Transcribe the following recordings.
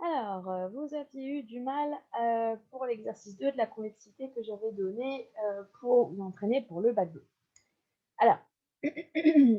Alors, vous aviez eu du mal pour l'exercice 2 de la convexité que j'avais donné pour vous entraîner pour le bac 2. Alors,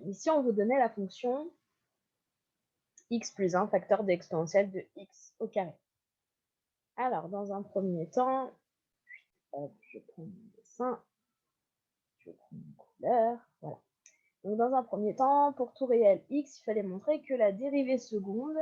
ici, on vous donnait la fonction x plus 1 facteur de exponentielle de x au carré. Alors, dans un premier temps, je prends mon dessin, je prends une couleur, voilà. Donc, dans un premier temps, pour tout réel x, il fallait montrer que la dérivée seconde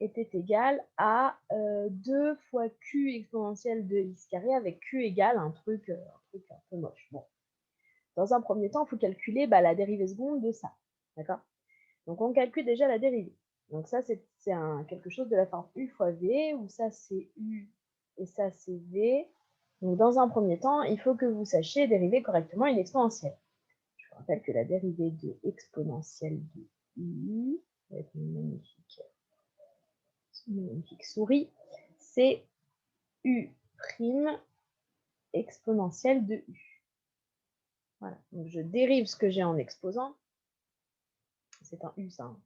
était égale à 2 fois q exponentielle de x carré avec q égale un truc un peu moche. Bon. Dans un premier temps, il faut calculer la dérivée seconde de ça. D'accord? Donc, on calcule déjà la dérivée. Donc, ça, c'est quelque chose de la forme u fois v, où ça, c'est u et ça, c'est v. Donc, dans un premier temps, il faut que vous sachiez dériver correctement une exponentielle. Je vous rappelle que la dérivée de exponentielle de u, avec une magnifique souris, c'est u' exponentielle de u. Voilà. Donc, je dérive ce que j'ai en exposant. C'est un u, ça. Hein.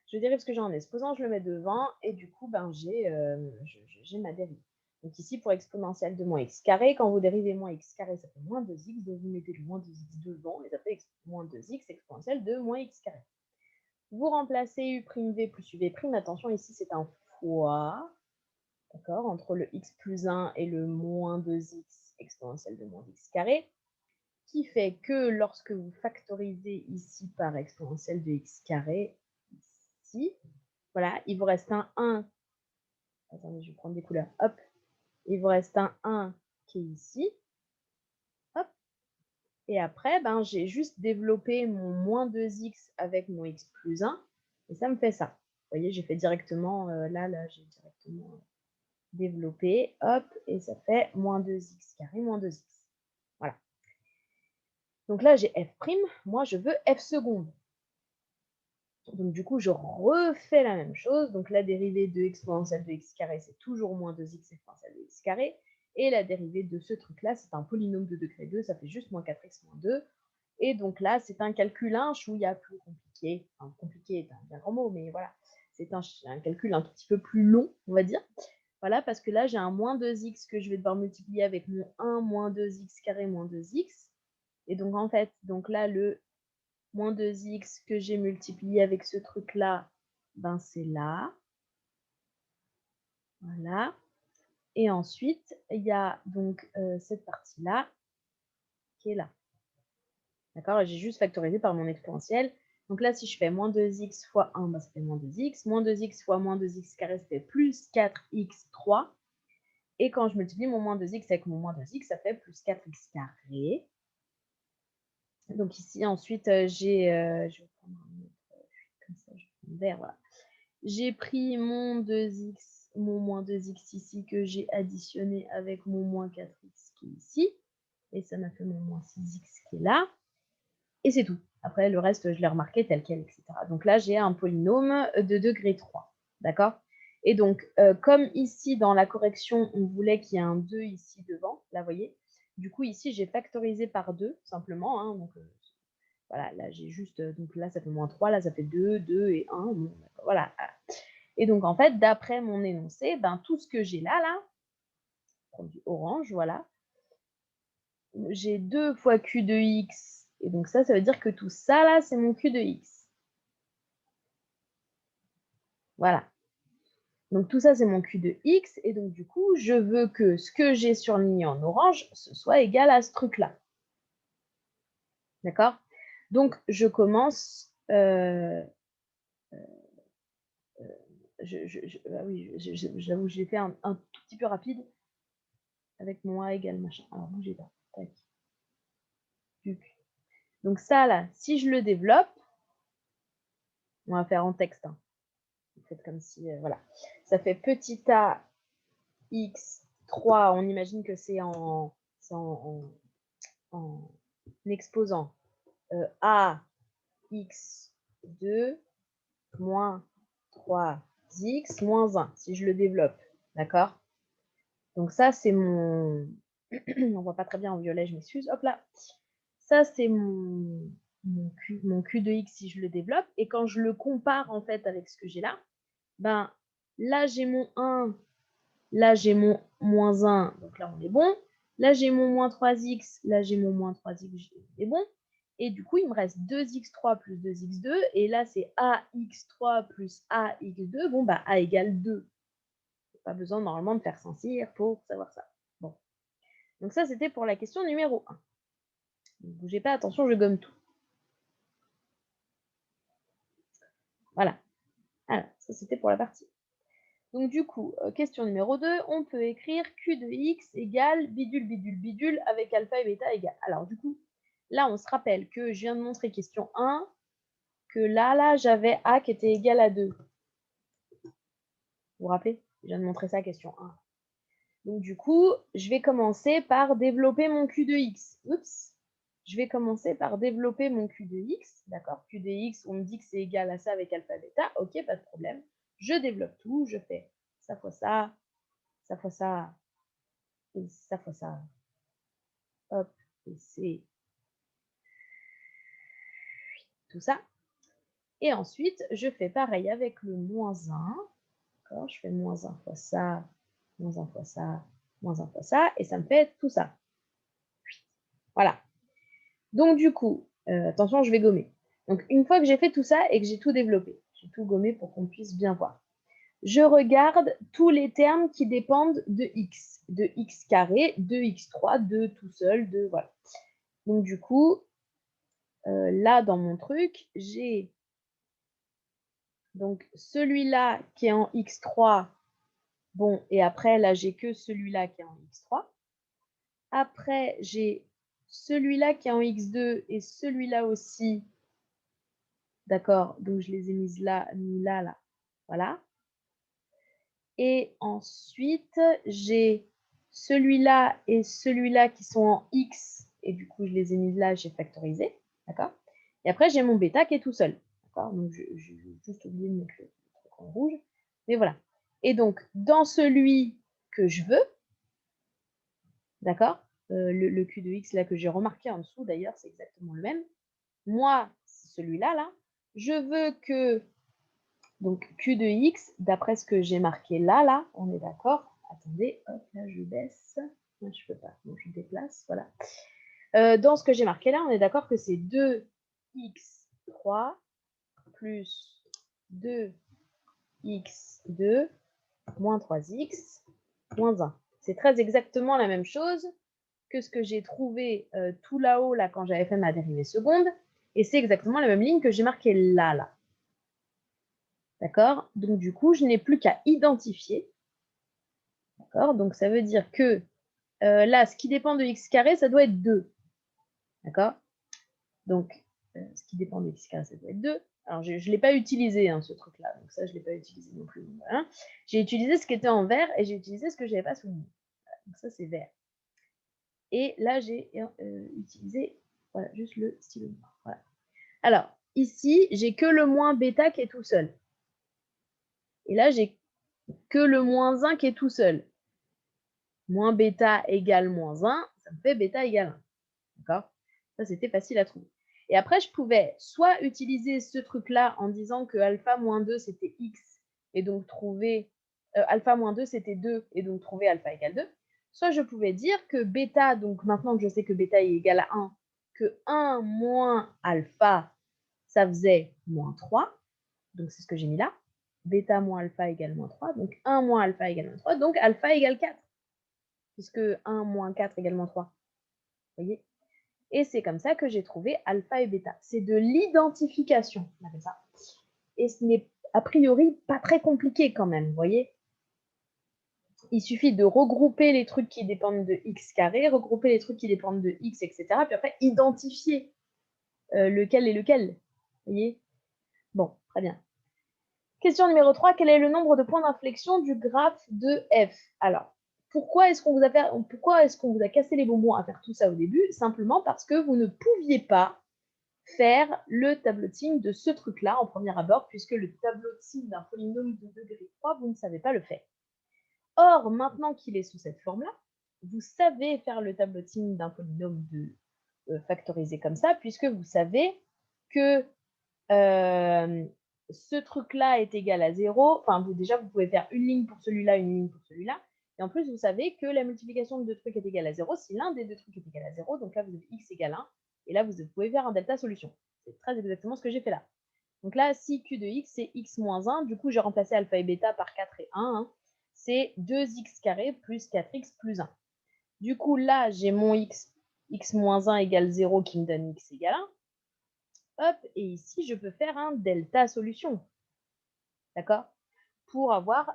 Je dérive ce que j'ai en exposant, je le mets devant, et du coup, j'ai ma dérive. Donc ici, pour exponentielle de moins x carré, quand vous dérivez moins x carré, ça fait moins 2x, donc vous mettez le moins 2x devant, et ça fait moins 2x exponentielle de moins x carré. Vous remplacez u'v plus uv', attention, ici, c'est un fois, d'accord, entre le x plus 1 et le moins 2x exponentielle de moins x carré, qui fait que lorsque vous factorisez ici par exponentielle de x carré, ici, voilà, il vous reste un 1. Attendez, je vais prendre des couleurs. Hop, il vous reste un 1 qui est ici. Hop. Et après, j'ai juste développé mon moins 2x avec mon x plus 1. Et ça me fait ça. Vous voyez, j'ai fait directement, là, j'ai directement développé. Hop, et ça fait moins 2x carré, moins 2x. Voilà. Donc là, j'ai f'. Moi, je veux f seconde. Donc du coup, je refais la même chose. Donc la dérivée de exponentielle de x carré, c'est toujours moins 2x exponentielle de x carré. Et la dérivée de ce truc-là, c'est un polynôme de degré 2, ça fait juste moins 4x moins 2. Et donc là, c'est un calcul un chouïa plus compliqué. Enfin, compliqué est un bien grand mot, mais voilà. C'est un calcul un tout petit peu plus long, on va dire. Voilà, parce que là, j'ai un moins 2x que je vais devoir multiplier avec mon 1 moins 2x carré moins 2x. Et donc, en fait, donc là, le moins 2x que j'ai multiplié avec ce truc-là, c'est là. Voilà. Et ensuite, il y a donc cette partie-là qui est là. D'accord? J'ai juste factorisé par mon exponentielle. Donc là, si je fais moins 2x fois 1, ça fait moins 2x. Moins 2x fois moins 2x carré, ça fait plus 4x3. Et quand je multiplie mon moins 2x avec mon moins 2x, ça fait plus 4x carré. Donc ici, ensuite, je vais prendre un autre, comme ça, je prends un vert, voilà. J'ai pris mon 2x, mon moins 2x ici que j'ai additionné avec mon moins 4x qui est ici. Et ça m'a fait mon moins 6x qui est là. Et c'est tout. Après, le reste, je l'ai remarqué tel quel, etc. Donc là, j'ai un polynôme de degré 3. D'accord? Et donc, comme ici, dans la correction, on voulait qu'il y ait un 2 ici devant, là, vous voyez. Du coup, ici, j'ai factorisé par 2, simplement. Hein, donc, voilà, là, j'ai juste... donc là, ça fait moins 3, là, ça fait 2, 2 et 1. Bon, voilà. Et donc, en fait, d'après mon énoncé, tout ce que j'ai là, du orange, voilà, j'ai 2 fois q de x. Et donc, ça veut dire que tout ça, là, c'est mon q de x. Voilà. Donc, tout ça, c'est mon q de x. Et donc, du coup, je veux que ce que j'ai surligné en orange, ce soit égal à ce truc-là. D'accord? Donc, je commence... oui, j'avoue, j'ai fait un tout petit peu rapide avec mon a égale machin. Alors, bougez pas. Tac. Donc, ça, là, si je le développe, on va faire en texte. Hein. Faites comme si, voilà. Ça fait petit a x3, on imagine que c'est en exposant a x2 moins 3x moins 1, si je le développe. D'accord? Donc ça, c'est mon... on voit pas très bien en violet, je m'excuse. Hop là. Ça, c'est mon Q de x si je le développe. Et quand je le compare, en fait, avec ce que j'ai là, Là, j'ai mon 1. Là, j'ai mon moins 1. Donc là, on est bon. Là, j'ai mon moins 3x. Là, j'ai mon moins 3x. C'est bon. Et du coup, il me reste 2x3 plus 2x2. Et là, c'est ax3 plus ax2. Bon, bah, a égale 2. Pas besoin normalement de faire Saint-Cyr pour savoir ça. Bon. Donc ça, c'était pour la question numéro 1. Ne bougez pas, attention, je gomme tout. Voilà. Alors, ça, c'était pour la partie. Donc du coup, question numéro 2, on peut écrire Q de x égale bidule, bidule, bidule avec alpha et bêta égale. Alors du coup, là, on se rappelle que je viens de montrer question 1, que là, j'avais A qui était égal à 2. Vous vous rappelez? Je viens de montrer ça, question 1. Donc du coup, je vais commencer par développer mon Q de x. Oups. Je vais commencer par développer mon Q de x. D'accord? Q de x, on me dit que c'est égal à ça avec alpha, bêta. Ok, pas de problème. Je développe tout, je fais ça fois ça, ça fois ça, et ça fois ça. Hop, et c'est tout ça. Et ensuite, je fais pareil avec le moins 1. D'accord, je fais moins 1 fois ça, moins 1 fois ça, moins 1 fois ça, et ça me fait tout ça. Voilà. Donc du coup, attention, je vais gommer. Donc une fois que j'ai fait tout ça et que j'ai tout développé, j'ai tout gommé pour qu'on puisse bien voir. Je regarde tous les termes qui dépendent de x carré, de x3, de tout seul, de voilà. Donc du coup, là dans mon truc, j'ai donc celui-là qui est en x3, bon, et après là j'ai que celui-là qui est en x3. Après j'ai celui-là qui est en x2 et celui-là aussi. D'accord, donc je les ai mis là, là. Voilà. Et ensuite, j'ai celui-là et celui-là qui sont en X. Et du coup, je les ai mis là, j'ai factorisé. D'accord. Et après, j'ai mon bêta qui est tout seul. D'accord. Donc, j'ai juste oublié de mettre le truc en rouge. Mais voilà. Et donc, dans celui que je veux, d'accord, le Q de X là que j'ai remarqué en dessous, d'ailleurs, c'est exactement le même. Moi, celui-là, là, je veux que donc Q de X, d'après ce que j'ai marqué là, on est d'accord. Attendez, hop, là je baisse. Non, je peux pas, donc je déplace, voilà. Dans ce que j'ai marqué là, on est d'accord que c'est 2x3 plus 2x2 moins 3x moins 1. C'est très exactement la même chose que ce que j'ai trouvé tout là-haut là, quand j'avais fait ma dérivée seconde. Et c'est exactement la même ligne que j'ai marquée là. D'accord? Donc, du coup, je n'ai plus qu'à identifier. D'accord? Donc, ça veut dire que là, ce qui dépend de x carré, ça doit être 2. D'accord? Donc, ce qui dépend de x carré, ça doit être 2. Alors, je ne l'ai pas utilisé, hein, ce truc-là. Donc, ça, je ne l'ai pas utilisé non plus. Voilà. J'ai utilisé ce qui était en vert et j'ai utilisé ce que je n'avais pas souligné. Voilà. Donc, ça, c'est vert. Et là, j'ai utilisé voilà, juste le stylo noir. Voilà. Alors, ici, j'ai que le moins bêta qui est tout seul. Et là, j'ai que le moins 1 qui est tout seul. Moins bêta égale moins 1, ça me fait bêta égale 1. D'accord? Ça, c'était facile à trouver. Et après, je pouvais soit utiliser ce truc-là en disant que alpha moins 2, c'était x, et donc trouver alpha moins 2, c'était 2, et donc trouver alpha égale 2. Soit je pouvais dire que bêta, donc maintenant que je sais que bêta est égal à 1, que 1 moins alpha, ça faisait moins 3. Donc, c'est ce que j'ai mis là. Bêta moins alpha égale moins 3. Donc, 1 moins alpha égale moins 3. Donc, alpha égale 4. Puisque 1 moins 4 égale moins 3. Vous voyez? Et c'est comme ça que j'ai trouvé alpha et bêta. C'est de l'identification, on appelle ça. Et ce n'est a priori pas très compliqué quand même, vous voyez? Il suffit de regrouper les trucs qui dépendent de x carré, regrouper les trucs qui dépendent de x, etc. Puis après, identifier lequel est lequel. Vous voyez? Bon, très bien. Question numéro 3, quel est le nombre de points d'inflexion du graphe de f? Alors, pourquoi est-ce qu'on vous a cassé les bonbons à faire tout ça au début? Simplement parce que vous ne pouviez pas faire le tableau de signes de ce truc-là en premier abord, puisque le tableau de signes d'un polynôme de degré 3, vous ne savez pas le faire. Or, maintenant qu'il est sous cette forme-là, vous savez faire le tableau de signes d'un polynôme factorisé comme ça, puisque vous savez que ce truc-là est égal à 0. Enfin, déjà, vous pouvez faire une ligne pour celui-là, une ligne pour celui-là. Et en plus, vous savez que la multiplication de deux trucs est égale à 0 si l'un des deux trucs est égal à 0. Donc là, vous avez x égale 1. Et là, vous pouvez faire un delta solution. C'est très exactement ce que j'ai fait là. Donc là, si q de x, c'est x moins 1. Du coup, j'ai remplacé alpha et bêta par 4 et 1. Hein. C'est 2x carré plus 4x plus 1. Du coup, là, j'ai mon x moins 1 égale 0 qui me donne x égale 1. Hop, et ici, je peux faire un delta solution. D'accord? Pour avoir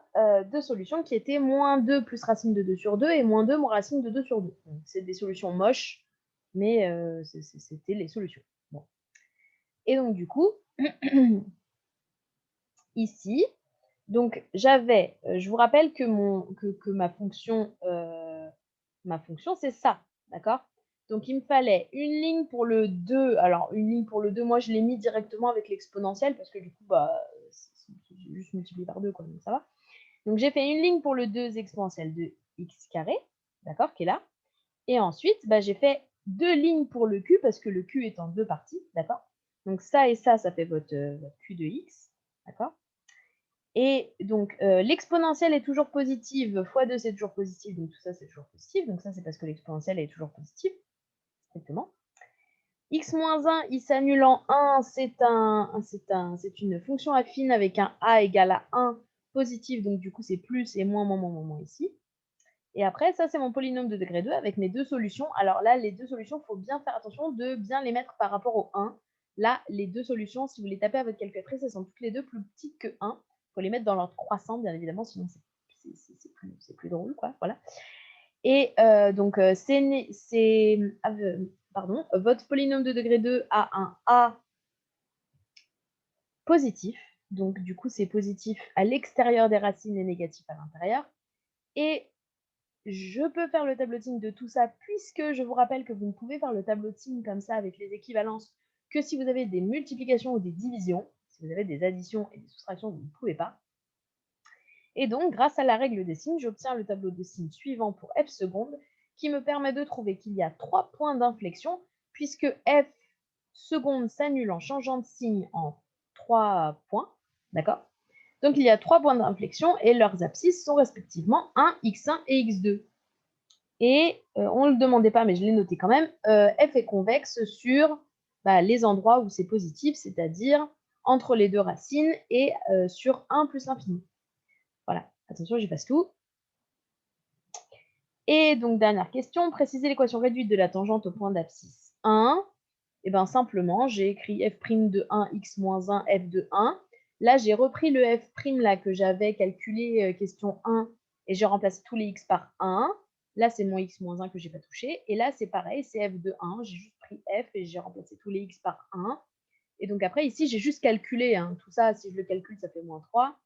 deux solutions qui étaient moins 2 plus racine de 2 sur 2 et moins 2 moins racine de 2 sur 2. C'est des solutions moches, mais c'était les solutions. Bon. Et donc, du coup, ici, donc j'avais, je vous rappelle que, ma fonction, c'est ça, d'accord? Donc, il me fallait une ligne pour le 2. Alors, une ligne pour le 2, moi, je l'ai mis directement avec l'exponentielle parce que du coup, bah, c'est juste multiplié par 2, quoi, donc ça va. Donc, j'ai fait une ligne pour le 2 exponentielle de x carré, d'accord, qui est là. Et ensuite, bah, j'ai fait deux lignes pour le q parce que le q est en deux parties, d'accord. Donc, ça et ça fait votre q de x, d'accord. Et donc, l'exponentielle est toujours positive, fois 2 c'est toujours positif, donc tout ça c'est toujours positif. Donc ça, c'est parce que l'exponentielle est toujours positive, strictement. X moins 1, il s'annule en 1, c'est une fonction affine avec un a égal à 1 positif, donc du coup c'est plus et moins, moins, moins, moins, moins ici. Et après, ça c'est mon polynôme de degré 2 avec mes deux solutions. Alors là, les deux solutions, il faut bien faire attention de bien les mettre par rapport au 1. Là, les deux solutions, si vous les tapez à votre calculatrice, elles sont toutes les deux plus petites que 1. Il faut les mettre dans l'ordre croissant, bien évidemment, sinon c'est plus drôle, quoi. Voilà. Et donc, votre polynôme de degré 2 a un a positif. Donc, du coup, c'est positif à l'extérieur des racines et négatif à l'intérieur. Et je peux faire le tableau-de-signe de tout ça, puisque je vous rappelle que vous ne pouvez faire le tableau-de-signe comme ça avec les équivalences que si vous avez des multiplications ou des divisions. Si vous avez des additions et des soustractions, vous ne pouvez pas. Et donc, grâce à la règle des signes, j'obtiens le tableau de signes suivant pour f seconde, qui me permet de trouver qu'il y a 3 points d'inflexion, puisque f seconde s'annule en changeant de signe en 3 points. D'accord? Donc, il y a 3 points d'inflexion et leurs abscisses sont respectivement 1, x1 et x2. Et on ne le demandait pas, mais je l'ai noté quand même, f est convexe sur les endroits où c'est positif, c'est-à-dire entre les deux racines et sur 1 plus l'infini. Voilà, attention, j'efface tout. Et donc, dernière question, préciser l'équation réduite de la tangente au point d'abscisse 1. Et bien simplement, j'ai écrit f' de 1, x moins 1, f de 1. Là, j'ai repris le f' là que j'avais calculé question 1 et j'ai remplacé tous les x par 1. Là, c'est mon x moins 1 que je n'ai pas touché. Et là, c'est pareil, c'est f de 1. J'ai juste pris f et j'ai remplacé tous les x par 1. Et donc après, ici, j'ai juste calculé. Hein, tout ça, si je le calcule, ça fait moins 3.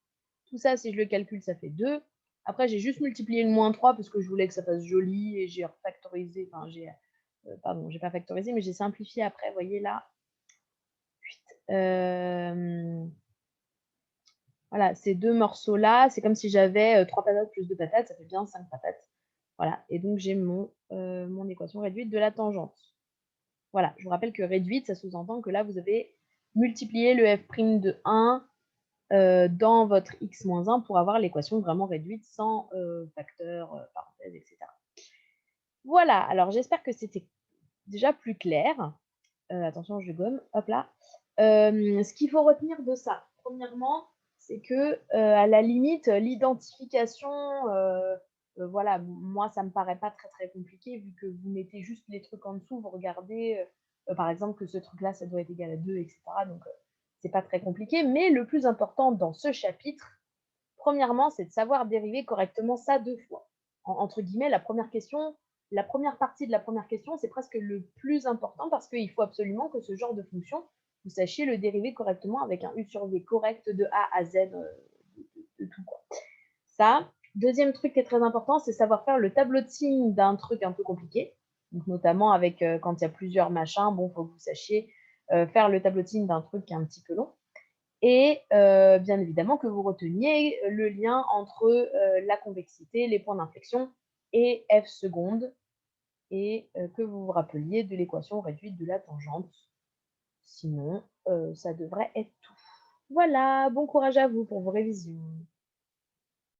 Tout ça, si je le calcule, ça fait 2. Après, j'ai juste multiplié le moins 3 parce que je voulais que ça fasse joli et j'ai refactorisé. Enfin, j'ai pas factorisé, mais j'ai simplifié après. Vous voyez là. Voilà, ces deux morceaux-là, c'est comme si j'avais 3 patates plus 2 patates, ça fait bien 5 patates. Voilà, et donc j'ai mon équation réduite de la tangente. Voilà, je vous rappelle que réduite, ça sous-entend que là, vous avez multiplié le f' de 1 dans votre x-1 pour avoir l'équation vraiment réduite sans facteur, parenthèse, etc. Voilà, alors j'espère que c'était déjà plus clair. Attention, je gomme, hop là. Ce qu'il faut retenir de ça, premièrement, c'est que à la limite, l'identification, voilà, moi, ça me paraît pas très très compliqué vu que vous mettez juste les trucs en dessous, vous regardez, par exemple, que ce truc-là, ça doit être égal à 2, etc. Donc, c'est pas très compliqué. Mais le plus important dans ce chapitre, premièrement, c'est de savoir dériver correctement ça 2 fois. Entre guillemets, la première partie de la première question, c'est presque le plus important parce qu'il faut absolument que ce genre de fonction, vous sachiez le dériver correctement avec un u sur v correct de A à Z de tout, quoi. Ça. Deuxième truc qui est très important, c'est savoir faire le tableau de signes d'un truc un peu compliqué. Donc, notamment avec quand il y a plusieurs machins, bon, il faut que vous sachiez faire le tableau de signes d'un truc qui est un petit peu long. Et bien évidemment que vous reteniez le lien entre la convexité, les points d'inflexion et f seconde, et que vous vous rappeliez de l'équation réduite de la tangente. Sinon, ça devrait être tout. Voilà, bon courage à vous pour vos révisions.